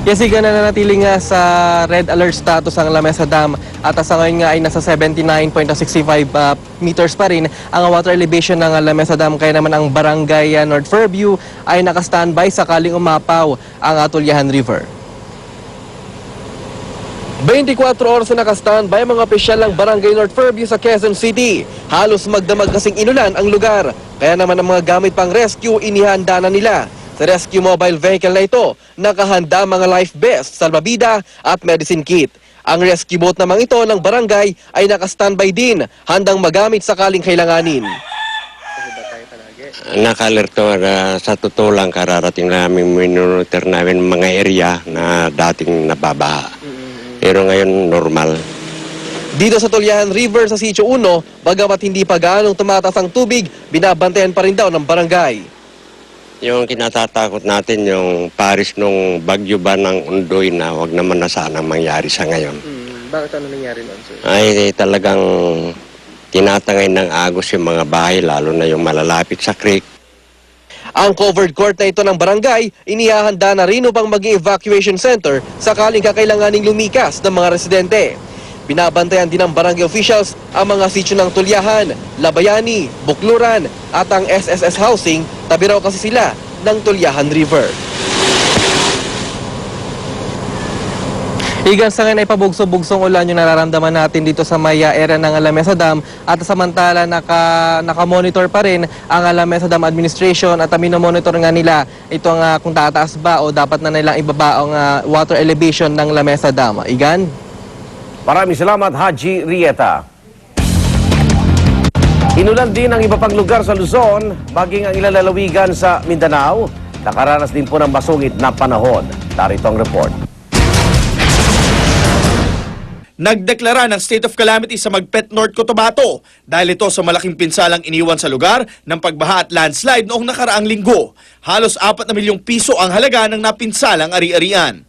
Yasigan na nanatiling nga sa red alert status ang La Mesa Dam at sa ngayon nga ay nasa 79.65 meters pa rin ang water elevation ng La Mesa Dam, kaya naman ang barangay North Fairview ay naka-standby sakaling umapaw ang Tulyahan River. 24 oras na naka-standby ang mga opisyal ng barangay North Fairview sa Quezon City. Halos magdamag kasing inulan ang lugar, kaya naman ang mga gamit pang rescue inihanda na nila. Sa rescue mobile vehicle na ito, nakahanda mga life vests, salbabida at medicine kit. Ang rescue boat namang ito ng barangay ay naka-standby din, handang magamit sakaling kailanganin. Naka-alerto sa totoo lang, kararating namin minonitor namin mga area na dating nababaha. Pero ngayon normal. Dito sa Tulyahan River sa Sitio 1, bagamat hindi pa gaanong tumataas ang tubig, binabantayan pa rin daw ng barangay. Yung kinatatakot natin, yung paris nung bagyo ba ng Undoy na wag naman na sana mangyari sa ngayon. Bakit ano nangyari noon, sir? Ay talagang tinatangay ng agos yung mga bahay, lalo na yung malalapit sa creek. Ang covered court na ito ng barangay, inihahanda na rin upang maging evacuation center sakaling kakailanganing lumikas ng mga residente. Binabantayan din ng barangay officials ang mga sitio ng Tulyahan, Labayani, Bukluran at ang SSS Housing, tabi raw kasi sila ng Tulyahan River. Higang sa ngayon ay pabugso-bugsong ulan yung nararamdaman natin dito sa may area ng La Mesa Dam, at samantala naka-monitor pa rin ang La Mesa Dam Administration at minomonitor nga nila itong kung tataas ba o dapat na nilang ibaba ang water elevation ng La Mesa Dam. Igan? Maraming salamat, Haji Rieta. Inulan din ang iba pang lugar sa Luzon, maging ang ilang lalawigan sa Mindanao. Nakaranas din po ng masungit na panahon. Narito ang report. Nagdeklara ng state of calamity sa Magpet, North Cotabato dahil ito sa malaking pinsalang iniwan sa lugar ng pagbaha at landslide noong nakaraang linggo. Halos 4 na milyong piso ang halaga ng napinsalang ari-arian.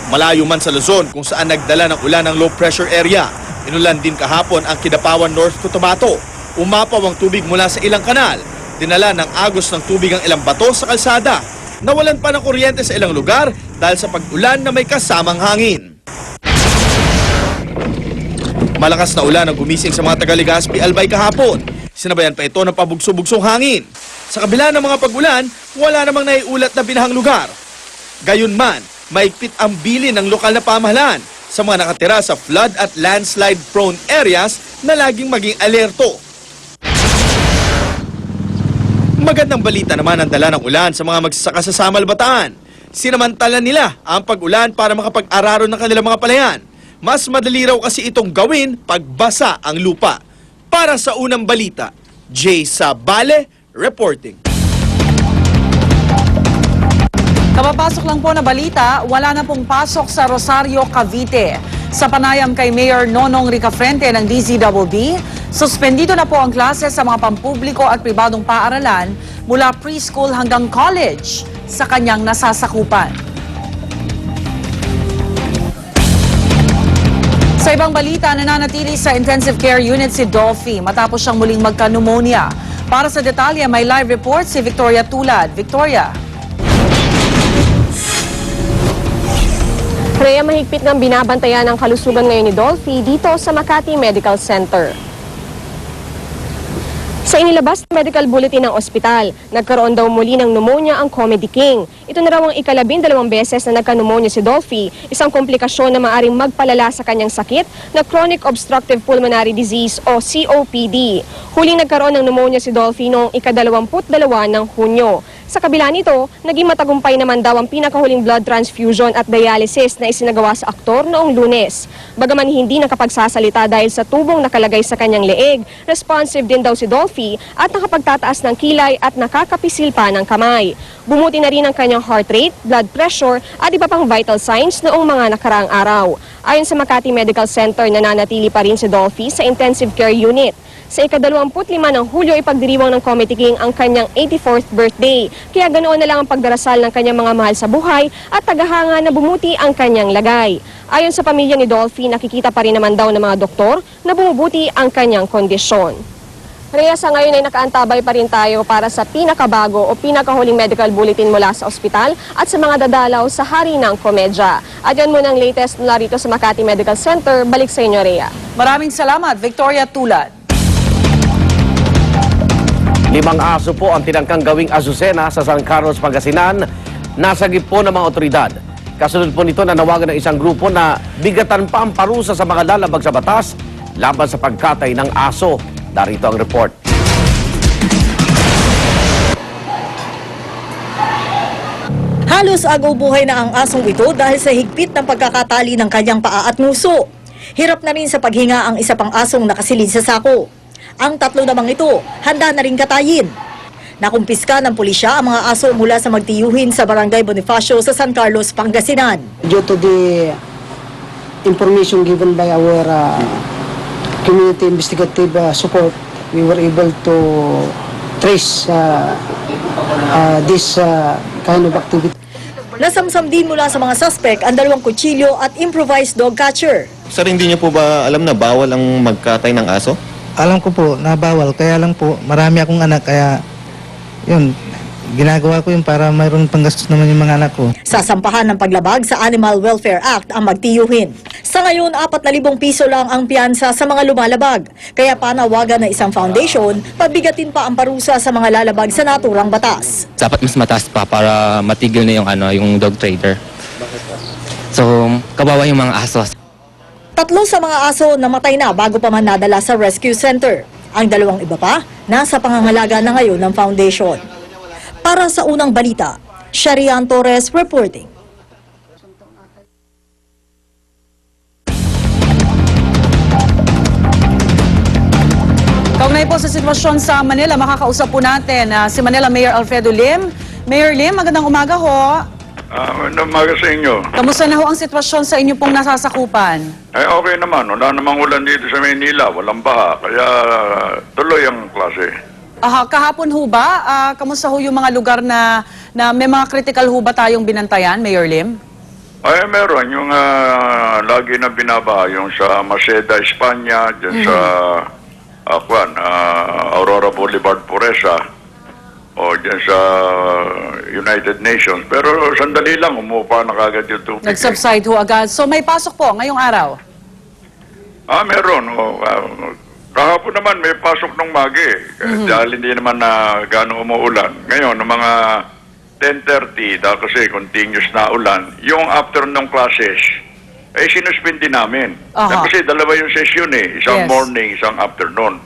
Malayo man sa Luzon kung saan nagdala ng ulan ng low pressure area, inulan din kahapon ang Kidapawan, North Cotabato. Umapaw ang tubig mula sa ilang kanal, dinala ng agos ng tubig ang ilang bato sa kalsada. Nawalan pa ng kuryente sa ilang lugar dahil sa pag-ulan na may kasamang hangin. Malakas na ulan ang gumising sa mga taga-Legazpi, Albay kahapon. Sinabayan pa ito ng pabugso-bugsong hangin. Sa kabila ng mga pag-ulan, wala namang naiulat na binahang lugar. Gayunman, maigpit ang bilin ng lokal na pamahalaan sa mga nakatira sa flood at landslide-prone areas na laging maging alerto. Magandang balita naman ang dala ng ulan sa mga magsasaka sa Samal, Bataan. Sinamantala nila ang pag-ulan para makapag-araro ng kanilang mga palayan. Mas madali raw kasi itong gawin pag basa ang lupa. Para sa unang balita, Jay Sabale reporting. Kapapasok lang po na balita, wala na pong pasok sa Rosario, Cavite. Sa panayam kay Mayor Nonong Ricafrente ng DZBB, suspendido na po ang klase sa mga pampubliko at pribadong paaralan mula preschool hanggang college sa kanyang nasasakupan. Sa ibang balita, nananatili sa intensive care unit si Dolphy matapos siyang muling magka-pneumonia. Para sa detalye, may live report si Victoria Tulad. Victoria. Rhea, mahigpit ng binabantayan ang kalusugan ngayon ni Dolphy dito sa Makati Medical Center. Sa inilabas na medical bulletin ng ospital, nagkaroon daw muli ng pneumonia ang Comedy King. Ito na raw ang 12 beses na nagka-pneumonia si Dolphy, isang komplikasyon na maaaring magpalala sa kanyang sakit na chronic obstructive pulmonary disease o COPD. Huling nagkaroon ng pneumonia si Dolphy noong ika-22 ng Hunyo. Sa kabila nito, naging matagumpay naman daw ang pinakahuling blood transfusion at dialysis na isinagawa sa aktor noong Lunes. Bagaman hindi nakapagsasalita dahil sa tubong nakalagay sa kanyang leeg, responsive din daw si Dolphy at nakapagtataas ng kilay at nakakapisil pa ng kamay. Bumuti na rin ang kanyang heart rate, blood pressure at iba pang vital signs noong mga nakaraang araw. Ayon sa Makati Medical Center, nananatili pa rin si Dolphy sa intensive care unit. Sa ika-25 ng Hulyo, ipagdiriwang ng Comedy King ang kanyang 84th birthday. Kaya ganoon na lang ang pagdarasal ng kanyang mga mahal sa buhay at tagahanga na bumuti ang kanyang lagay. Ayon sa pamilya ni Dolphy, nakikita pa rin naman daw ng mga doktor na bumubuti ang kanyang kondisyon. Rhea, sa ngayon ay nakaantabay pa rin tayo para sa pinakabago o pinakahuling medical bulletin mula sa ospital at sa mga dadalaw sa Hari ng Komedya. At yan muna ang latest mula rito sa Makati Medical Center. Balik sa inyo, Rhea. Maraming salamat, Victoria Tulad. 5 aso po ang tinangkang gawing asusena sa San Carlos, Pangasinan. Nasagip po ng mga otoridad. Kasunod po nito nanawagan ng isang grupo na bigatan pa ang parusa sa mga lalabag sa batas laban sa pagkatay ng aso. Darito ang report. Halos agaw-buhay na ang asong ito dahil sa higpit ng pagkakatali ng kanyang paa at nguso. Hirap na rin sa paghinga ang isa pang asong nakasilid sa sako. Ang 3 namang ito, handa na rin katayin. Nakumpiska ng pulisya ang mga aso mula sa magtiyuhin sa Barangay Bonifacio sa San Carlos, Pangasinan. Due to the information given by our community investigative support, we were able to trace this kind of activity. Nasamsam din mula sa mga suspect ang 2 kutsilyo at improvised dog catcher. Sir, hindi niyo po ba alam na bawal ang magkatay ng aso? Alam ko po na bawal, kaya lang po marami akong anak, kaya yun, ginagawa ko yun para mayroon panggastos naman yung mga anak ko. Sasampahan ng paglabag sa Animal Welfare Act ang magtiyuhin. Sa ngayon, 4,000 piso lang ang piyansa sa mga lumalabag. Kaya panawagan ng isang foundation, pabigatin pa ang parusa sa mga lalabag sa naturang batas. Dapat mas mataas pa para matigil na yung dog trader. So, kawawa yung mga aso. 3 sa mga aso namatay na bago pa man nadala sa rescue center. Ang 2 iba pa, nasa pangangalaga na ngayon ng foundation. Para sa unang balita, Sharian Torres reporting. Kaugnay po sa sitwasyon sa Manila, makakausap po natin si Manila Mayor Alfredo Lim. Mayor Lim, magandang umaga ho. Magandang umaga sa inyo. Kamusta na ho ang sitwasyon sa inyo pong nasasakupan? Okay naman. Wala namang ulan dito sa Maynila. Walang baha. Kaya tuloy ang klase. Kahapon ho ba, kamusta ho yung mga lugar na may mga critical ho ba tayong binantayan, Mayor Lim? Ay, meron. Yung lagi na binabaha. Yung sa Maceda, Espanya. Dyan sa Aurora Boulevard, Puresa. O dyan sa United Nations. Pero sandali lang, umupa na kagad yung tubig. Nag-subside ho agad. So may pasok po ngayong araw? Meron. Kahapon naman may pasok ng magi. Dahil hindi naman na gano'ng umuulan. Ngayon, ng mga 10:30, dahil kasi continuous na ulan, yung afternoon classes, sinuspindi namin. Kasi 2 yung session Isang Yes. morning, isang afternoon.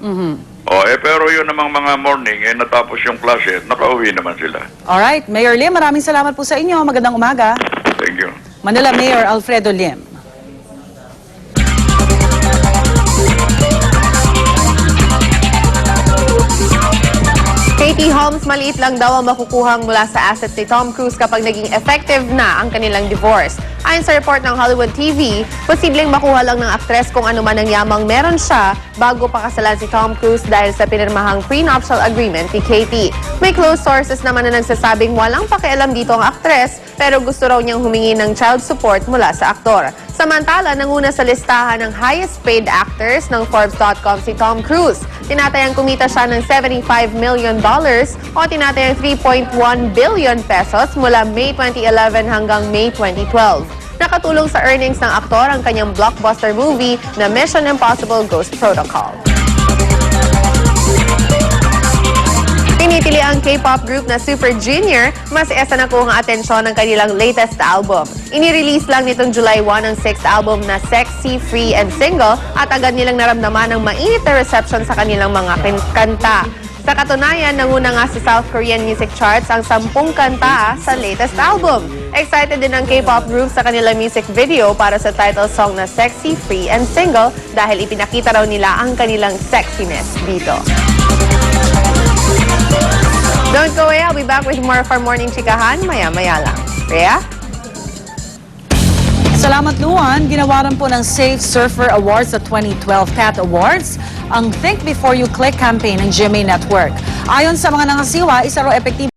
Pero yun namang mga morning, natapos yung klase, nakauwi naman sila. Alright, Mayor Lim, maraming salamat po sa inyo. Magandang umaga. Thank you. Manila Mayor Alfredo Lim. Katie Holmes, maliit lang daw ang makukuhang mula sa assets ni Tom Cruise kapag naging effective na ang kanilang divorce. Ayon sa report ng Hollywood TV, posibleng makuha lang ng aktres kung ano man ang yamang meron siya bago pakasalan si Tom Cruise dahil sa pinirmahang prenuptial agreement ni Katie. May close sources naman na nagsasabing walang pakialam dito ang aktres pero gusto raw niyang humingi ng child support mula sa aktor. Samantala, nanguna sa listahan ng highest paid actors ng Forbes.com si Tom Cruise. Tinatayang kumita siya ng $75 million o tinatayang 3.1 billion pesos mula May 2011 hanggang May 2012. Nakatulong sa earnings ng aktor ang kanyang blockbuster movie na Mission Impossible Ghost Protocol. Tinitili ang K-pop group na Super Junior, mas esa na kuha ang atensyon ng kanilang latest album. Inirelease lang nitong July 1 ang 6th album na Sexy, Free, and Single at agad nilang naramdaman ang mainit na reception sa kanilang mga kanta. Sa katunayan, nanguna nga sa South Korean music charts ang 10 kanta sa latest album. Excited din ang K-pop group sa kanilang music video para sa title song na Sexy, Free, and Single dahil ipinakita raw nila ang kanilang sexiness dito. Don't go away. I'll be back with more of our morning chikahan maya-maya lang. Rhea? Salamat Luan, ginawaran po ng Safe Surfer Awards sa 2012 CAT Awards ang Think Before You Click campaign ng GMA Network. Ayon sa mga nangasiwa, isa raw epektibo